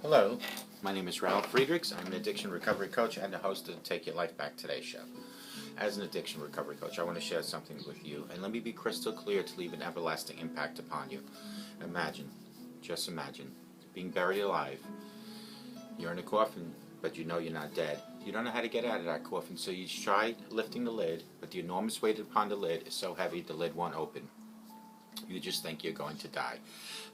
Hello, my name is Ralf Friedrichs. I'm an addiction recovery coach and the host of the Take Your Life Back Today show. As an addiction recovery coach, I want to share something with you, and let me be crystal clear to leave an everlasting impact upon you. Imagine, just imagine, being buried alive. You're in a coffin, but you know you're not dead. You don't know how to get out of that coffin, so you try lifting the lid, but the enormous weight upon the lid is so heavy the lid won't open. You just think you're going to die.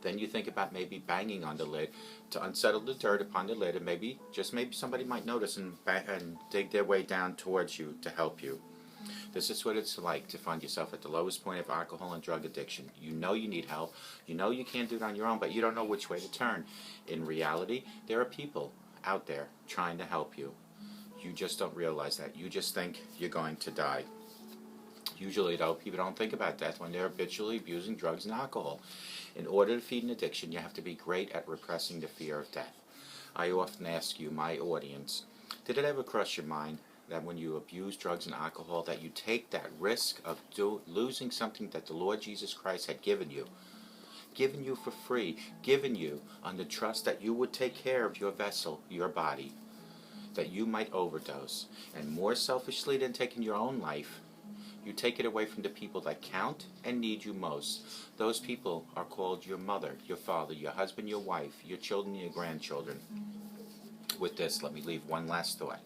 Then you think about maybe banging on the lid to unsettle the dirt upon the lid, and maybe, just maybe, somebody might notice and dig their way down towards you to help you. This is what it's like to find yourself at the lowest point of alcohol and drug addiction. You know you need help. You know you can't do it on your own, but you don't know which way to turn. In reality, there are people out there trying to help you. You just don't realize that. You just think you're going to die. Usually, though, people don't think about death when they're habitually abusing drugs and alcohol. In order to feed an addiction, you have to be great at repressing the fear of death. I often ask you, my audience, did it ever cross your mind that when you abuse drugs and alcohol, that you take that risk of losing something that the Lord Jesus Christ had given you for free, given you on the trust that you would take care of your vessel, your body, that you might overdose, and more selfishly than taking your own life, you take it away from the people that count and need you most. Those people are called your mother, your father, your husband, your wife, your children, your grandchildren. With this, let me leave one last thought.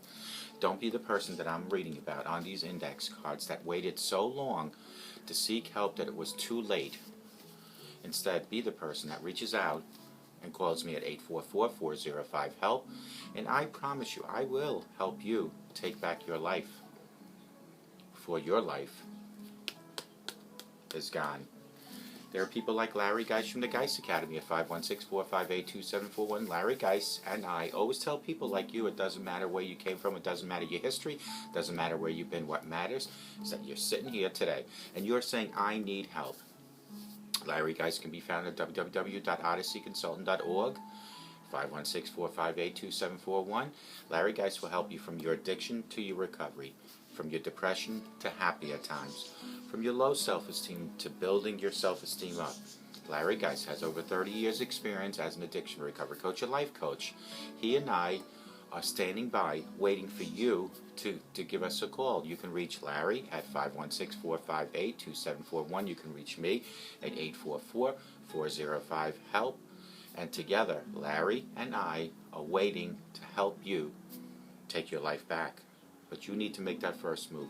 Don't be the person that I'm reading about on these index cards that waited so long to seek help that it was too late. Instead, be the person that reaches out and calls me at 844-405-HELP, and I promise you, I will help you take back your life. For your life is gone. There are people like Larry Geis from the Geis Academy at 516-458-2741. Larry Geis and I always tell people like you, it doesn't matter where you came from, it doesn't matter your history, it doesn't matter where you've been. What matters is that you're sitting here today and you're saying, I need help. Larry Geis can be found at www.odysseyconsultant.org. 516-458-2741. Larry Geis will help you from your addiction to your recovery, from your depression to happier times, from your low self-esteem to building your self-esteem up. Larry Geis has over 30 years experience as an addiction recovery coach, a life coach. He and I are standing by waiting for you to give us a call. You can reach Larry at 516-458-2741. You can reach me at 844-405-HELP. And together, Larry and I are waiting to help you take your life back. But you need to make that first move.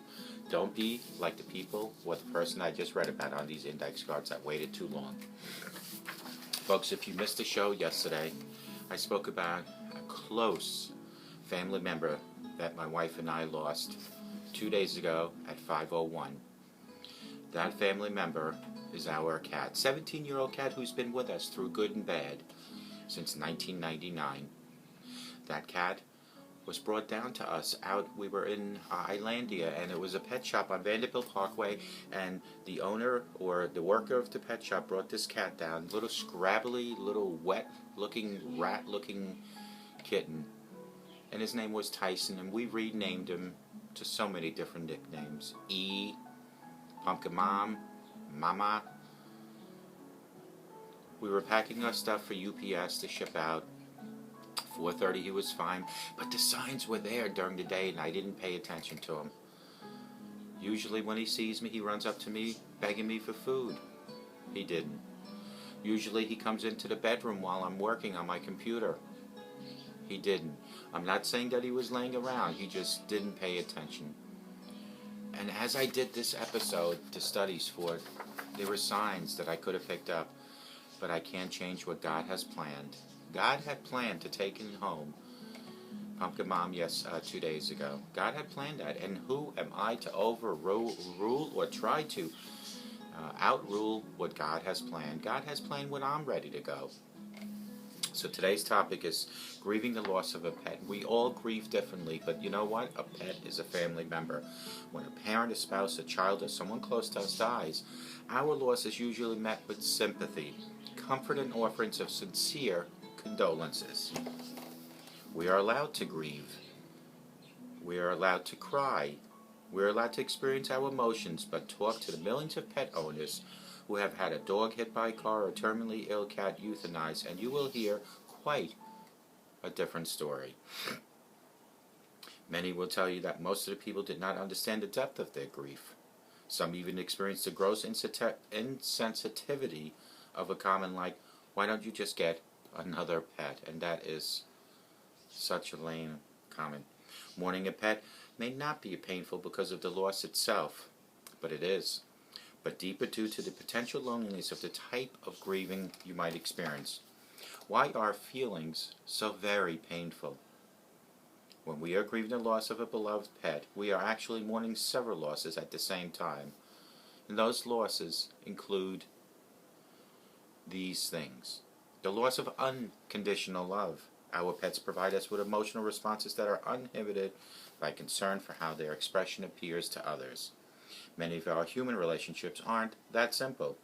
Don't be like the people or the person I just read about on these index cards that waited too long. Folks, if you missed the show yesterday, I spoke about a close family member that my wife and I lost 2 days ago at 5:01. That family member is our cat, 17-year-old cat who's been with us through good and bad since 1999. That cat was brought down to us we were in Islandia, and it was a pet shop on Vanderbilt Parkway, and the owner or the worker of the pet shop brought this cat down, little scrabbly, little wet-looking, rat-looking kitten, and his name was Tyson, and we renamed him to so many different nicknames. PUNKAMON, Mama. We were packing our stuff for UPS to ship out. 4:30 he was fine, but the signs were there during the day and I didn't pay attention to him. Usually when he sees me, he runs up to me begging me for food. He didn't. Usually he comes into the bedroom while I'm working on my computer. He didn't. I'm not saying that he was laying around, he just didn't pay attention. And as I did this episode, the studies for it, there were signs that I could have picked up, but I can't change what God has planned. God had planned to take him home, PUNKAMON, 2 days ago. God had planned that, and who am I to overrule or try to outrule what God has planned? God has planned when I'm ready to go. So today's topic is grieving the loss of a pet. We all grieve differently, but you know what? A pet is a family member. When a parent, a spouse, a child, or someone close to us dies, our loss is usually met with sympathy, comfort, and offerings of sincere condolences. We are allowed to grieve. We are allowed to cry. We are allowed to experience our emotions, but talk to the millions of pet owners who have had a dog hit by a car or a terminally ill cat euthanized, and you will hear quite a different story. Many will tell you that most of the people did not understand the depth of their grief. Some even experienced the gross insensitivity of a comment like, "Why don't you just get another pet?" And that is such a lame comment. Mourning a pet may not be painful because of the loss itself, but it is. But deeper due to the potential loneliness of the type of grieving you might experience. Why are feelings so very painful? When we are grieving the loss of a beloved pet, we are actually mourning several losses at the same time. And those losses include these things. The loss of unconditional love. Our pets provide us with emotional responses that are uninhibited by concern for how their expression appears to others. Many of our human relationships aren't that simple.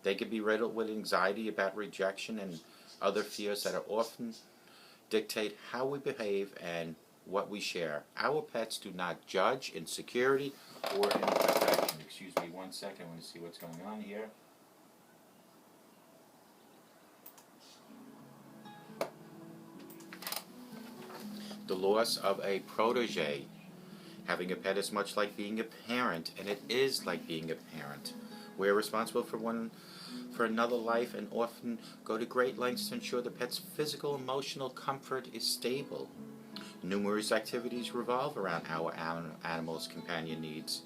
They can be riddled with anxiety about rejection and other fears that are often dictate how we behave and what we share. Our pets do not judge insecurity or imperfection. Excuse me 1 second, I want to see what's going on here. The loss of a protege. Having a pet is much like being a parent, and it is like being a parent. We are responsible for another life and often go to great lengths to ensure the pet's physical, emotional comfort is stable. Numerous activities revolve around our animal's companion needs.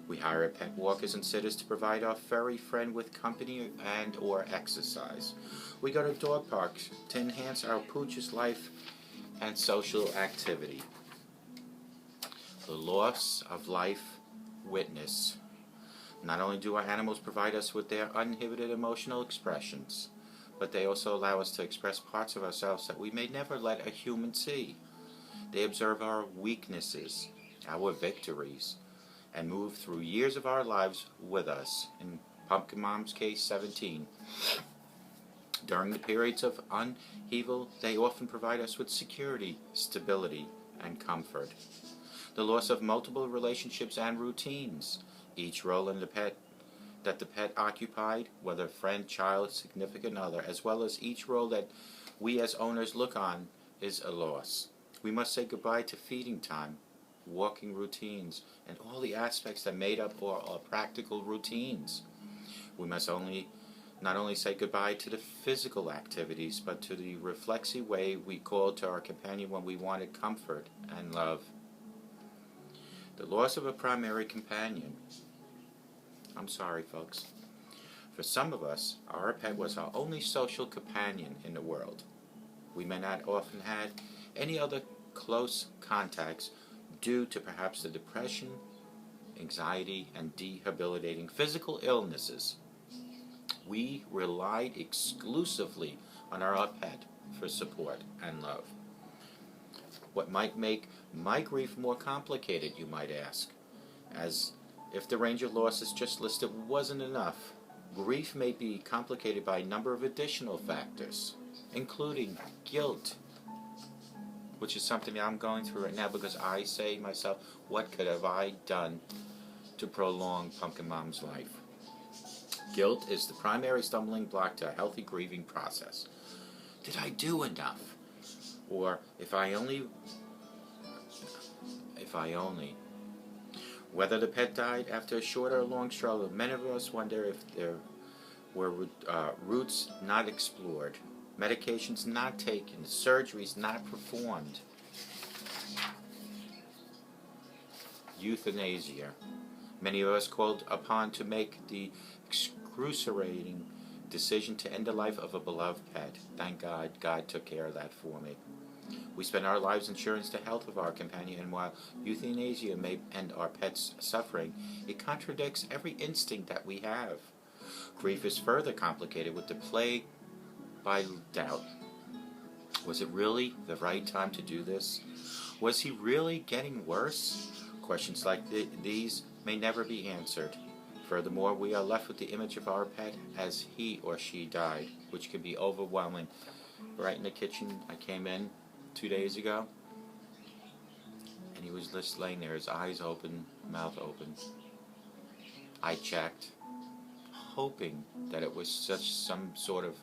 We hire pet walkers and sitters to provide our furry friend with company and or exercise. We go to dog parks to enhance our pooch's life and social activity. The loss of life witness. Not only do our animals provide us with their uninhibited emotional expressions, but they also allow us to express parts of ourselves that we may never let a human see. They observe our weaknesses, our victories, and move through years of our lives with us. In PUNKAMON's case, 17. During the periods of upheaval, they often provide us with security, stability, and comfort. The loss of multiple relationships and routines. Each role in the pet that the pet occupied, whether friend, child, significant other, as well as each role that we as owners look on, is a loss. We must say goodbye to feeding time, walking routines, and all the aspects that made up our practical routines. We must not only say goodbye to the physical activities, but to the reflexive way we called to our companion when we wanted comfort and love. The loss of a primary companion. I'm sorry, folks. For some of us, our pet was our only social companion in the world. We may not often had any other close contacts due to perhaps the depression, anxiety, and debilitating physical illnesses. We relied exclusively on our pet for support and love. What might make my grief more complicated, you might ask? As if the range of losses just listed wasn't enough, grief may be complicated by a number of additional factors, including guilt, which is something I'm going through right now because I say to myself, what could have I done to prolong Pumpkin Mom's life? Guilt is the primary stumbling block to a healthy grieving process. Did I do enough? Or if I only. Whether the pet died after a short or long struggle, many of us wonder if there were routes not explored, medications not taken, surgeries not performed. Euthanasia. Many of us called upon to make the excruciating decision to end the life of a beloved pet. Thank God, God took care of that for me. We spend our lives ensuring the health of our companion, and while euthanasia may end our pet's suffering, it contradicts every instinct that we have. Grief is further complicated with the plague by doubt. Was it really the right time to do this? Was he really getting worse? Questions like these may never be answered. Furthermore, we are left with the image of our pet as he or she died, which can be overwhelming. Right in the kitchen, I came in 2 days ago, and he was just laying there, his eyes open, mouth open. I checked, hoping that it was some sort of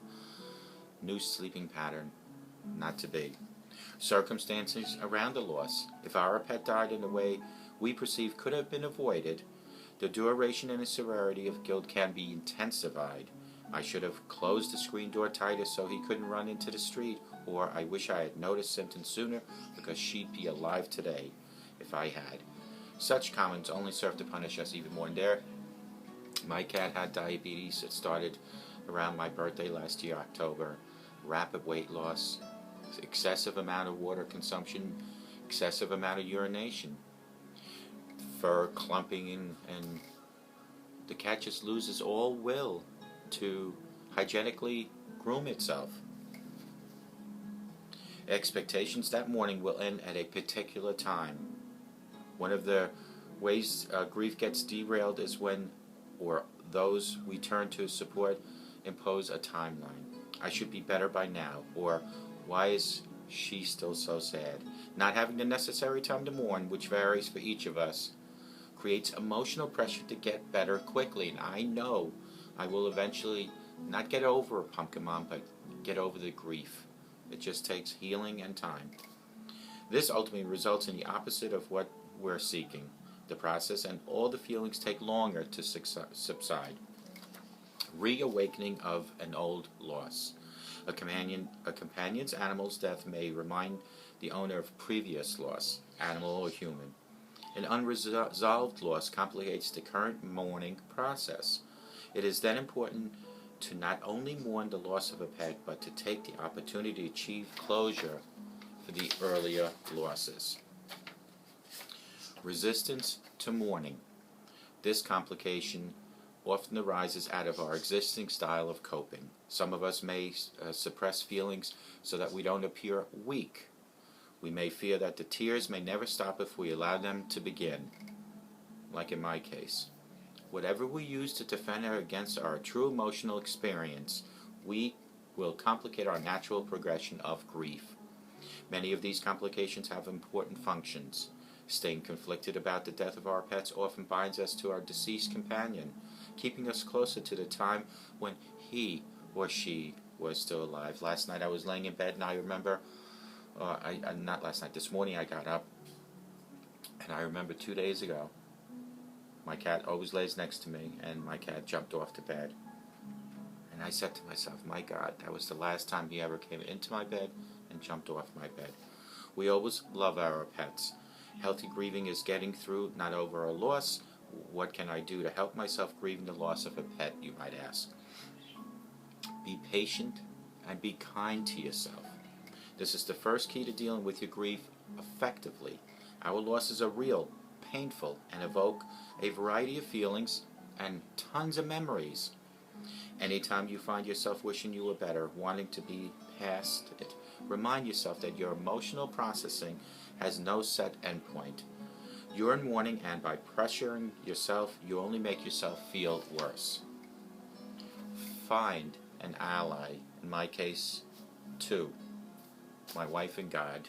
new sleeping pattern. Not to be. Circumstances around the loss. If our pet died in a way we perceive could have been avoided, the duration and the severity of guilt can be intensified. I should have closed the screen door tighter so he couldn't run into the street, or I wish I had noticed symptoms sooner because she'd be alive today if I had. Such comments only serve to punish us even more. And there, my cat had diabetes. It started around my birthday last year, October. Rapid weight loss, excessive amount of water consumption, excessive amount of urination, fur clumping, and the cat just loses all will to hygienically groom itself. Expectations that morning will end at a particular time. One of the ways grief gets derailed is when, or those we turn to support, impose a timeline. I should be better by now, or why is she still so sad? Not having the necessary time to mourn, which varies for each of us, creates emotional pressure to get better quickly. And I know I will eventually not get over PUNKAMON, but get over the grief. It just takes healing and time. This ultimately results in the opposite of what we're seeking. The process and all the feelings take longer to subside. Reawakening of an old loss. A companion's animal's death may remind the owner of previous loss, animal or human. An unresolved loss complicates the current mourning process. It is then important to not only mourn the loss of a pet, but to take the opportunity to achieve closure for the earlier losses. Resistance to mourning. This complication often arises out of our existing style of coping. Some of us may suppress feelings so that we don't appear weak. We may fear that the tears may never stop if we allow them to begin, like in my case. Whatever we use to defend her against our true emotional experience, we will complicate our natural progression of grief. Many of these complications have important functions. Staying conflicted about the death of our pets often binds us to our deceased companion, keeping us closer to the time when he or she was still alive. Last night I was laying in bed and I remember, not last night, this morning I got up and I remember 2 days ago, my cat always lays next to me and my cat jumped off the bed. And I said to myself, my God, that was the last time he ever came into my bed and jumped off my bed. We always love our pets. Healthy grieving is getting through, not over a loss. What can I do to help myself grieving the loss of a pet, you might ask? Be patient and be kind to yourself. This is the first key to dealing with your grief effectively. Our losses are real, painful, and evoke a variety of feelings and tons of memories. Anytime you find yourself wishing you were better, wanting to be past it, remind yourself that your emotional processing has no set endpoint. You're in mourning, and by pressuring yourself, you only make yourself feel worse. Find an ally, in my case, 2, my wife and God.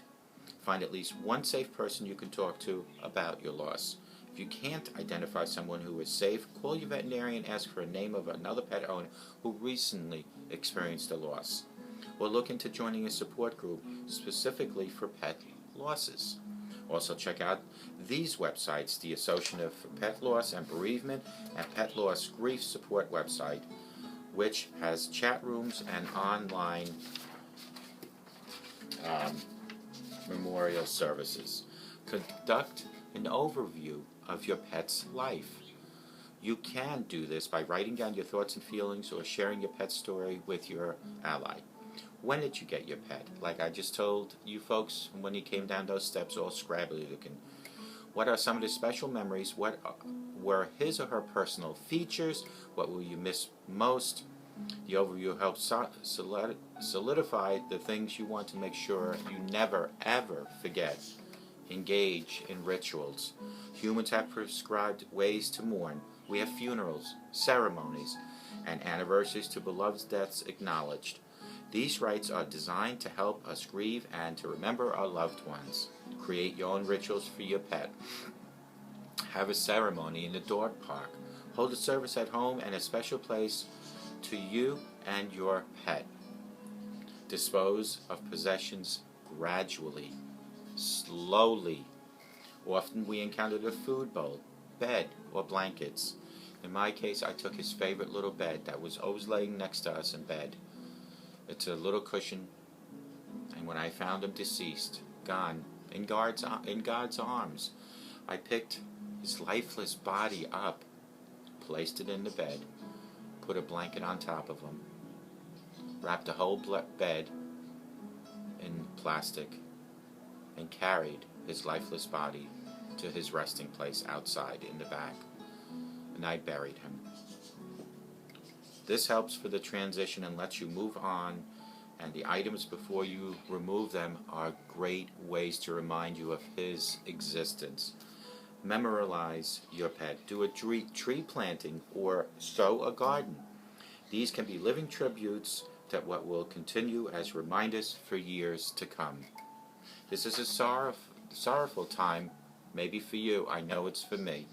Find at least one safe person you can talk to about your loss. If you can't identify someone who is safe, call your veterinarian and ask for a name of another pet owner who recently experienced a loss. Or look into joining a support group specifically for pet losses. Also check out these websites, the Association for Pet Loss and Bereavement and Pet Loss Grief Support website, which has chat rooms and online memorial services. Conduct an overview of your pet's life. You can do this by writing down your thoughts and feelings or sharing your pet's story with your ally. When did you get your pet? Like I just told you folks, when he came down those steps all scrabbly looking. What are some of the special memories? What were his or her personal features? What will you miss most? The overview helps solidify the things you want to make sure you never, ever forget. Engage in rituals. Humans have prescribed ways to mourn. We have funerals, ceremonies, and anniversaries to beloved deaths acknowledged. These rites are designed to help us grieve and to remember our loved ones. Create your own rituals for your pet. Have a ceremony in the dog park. Hold a service at home and a special place to you and your pet. Dispose of possessions gradually, slowly. Often we encountered a food bowl, bed, or blankets. In my case, I took his favorite little bed that was always laying next to us in bed. It's a little cushion, and when I found him deceased, gone, in God's arms, I picked his lifeless body up, placed it in the bed, put a blanket on top of him, wrapped the whole bed in plastic, and carried his lifeless body to his resting place outside in the back, and I buried him. This helps for the transition and lets you move on, and the items before you remove them are great ways to remind you of his existence. Memorialize your pet. Do a tree planting or sow a garden. These can be living tributes that what will continue as reminders for years to come. This is a sorrowful time, maybe for you. I know it's for me.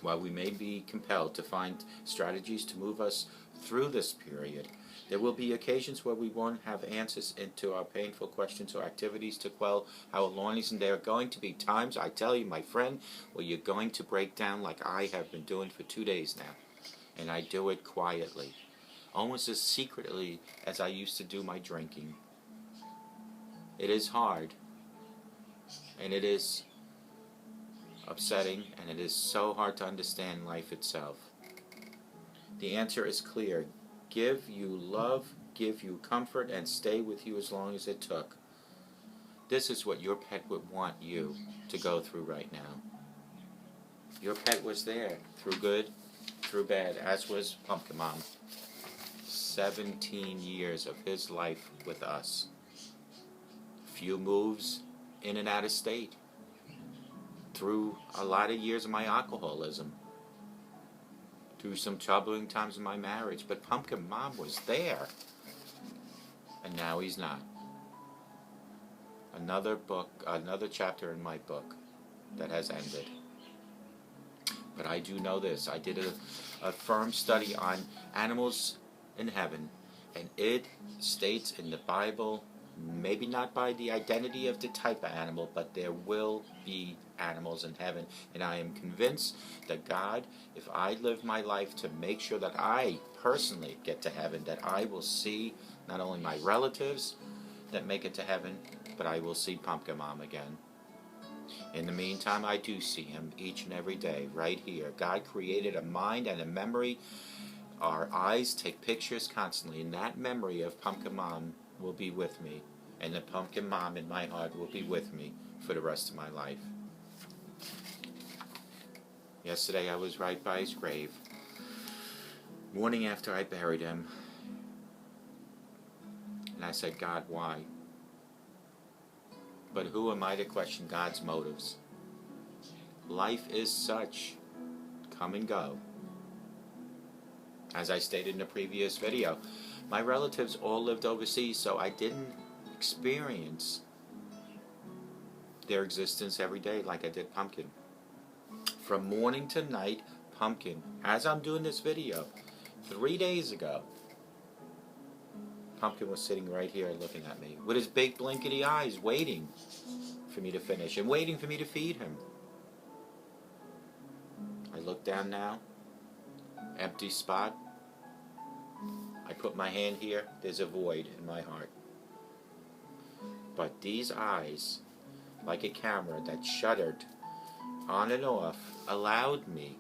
While we may be compelled to find strategies to move us through this period, there will be occasions where we won't have answers into our painful questions or activities to quell our longings, and there are going to be times, I tell you, my friend, where you're going to break down like I have been doing for 2 days now. And I do it quietly, almost as secretly as I used to do my drinking. It is hard, and it is upsetting, and it is so hard to understand life itself. The answer is clear. Give you love, give you comfort, and stay with you as long as it took. This is what your pet would want you to go through right now. Your pet was there, through good, through bad, as was PUNKAMON. 17 years of his life with us. Few moves in and out of state. Through a lot of years of my alcoholism. Through some troubling times in my marriage. But PUNKAMON was there. And now he's not. Another book, another chapter in my book that has ended. But I do know this. I did a firm study on animals in heaven. And it states in the Bible, maybe not by the identity of the type of animal, but there will be animals in heaven. And I am convinced that God, if I live my life to make sure that I personally get to heaven, that I will see not only my relatives that make it to heaven, but I will see PUNKAMON again. In the meantime, I do see him each and every day, right here. God created a mind and a memory. Our eyes take pictures constantly, and that memory of PUNKAMON will be with me, and the PUNKAMON in my heart will be with me for the rest of my life. Yesterday I was right by his grave. Morning after I buried him, and I said, God, why? But who am I to question God's motives? Life is such. Come and go. As I stated in the previous video, my relatives all lived overseas, so I didn't experience their existence every day like I did Pumpkin. From morning to night, Pumpkin. As I'm doing this video, 3 days ago, Pumpkin was sitting right here looking at me with his big blinkety eyes, waiting for me to finish and waiting for me to feed him. I look down now, empty spot. I put my hand here, there's a void in my heart. But these eyes, like a camera that shuddered on and off, allowed me,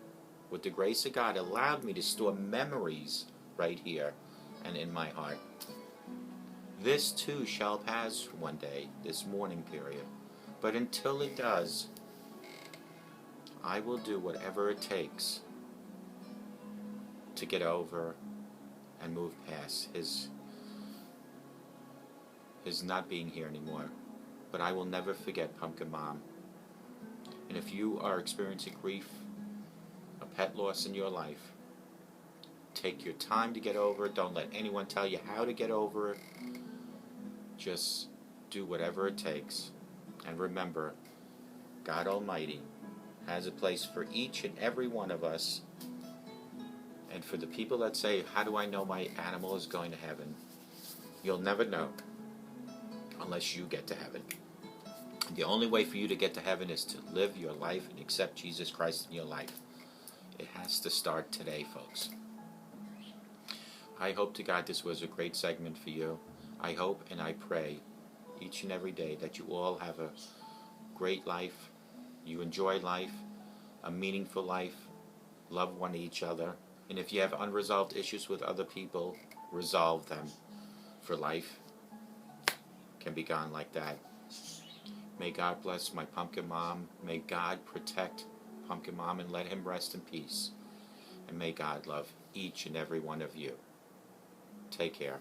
with the grace of God, allowed me to store memories right here and in my heart. This too shall pass one day, this mourning period. But until it does, I will do whatever it takes to get over and move past his not being here anymore. But I will never forget PUNKAMON. And if you are experiencing grief, a pet loss in your life, take your time to get over it. Don't let anyone tell you how to get over it. Just do whatever it takes. And remember, God Almighty has a place for each and every one of us. And for the people that say, how do I know my animal is going to heaven? You'll never know unless you get to heaven. The only way for you to get to heaven is to live your life and accept Jesus Christ in your life. It has to start today, folks. I hope to God this was a great segment for you. I hope and I pray each and every day that you all have a great life, you enjoy life, a meaningful life, love one each other, and if you have unresolved issues with other people, resolve them, for life can be gone like that. May God bless my pumpkin mom. May God protect pumpkin mom and let him rest in peace. And may God love each and every one of you. Take care.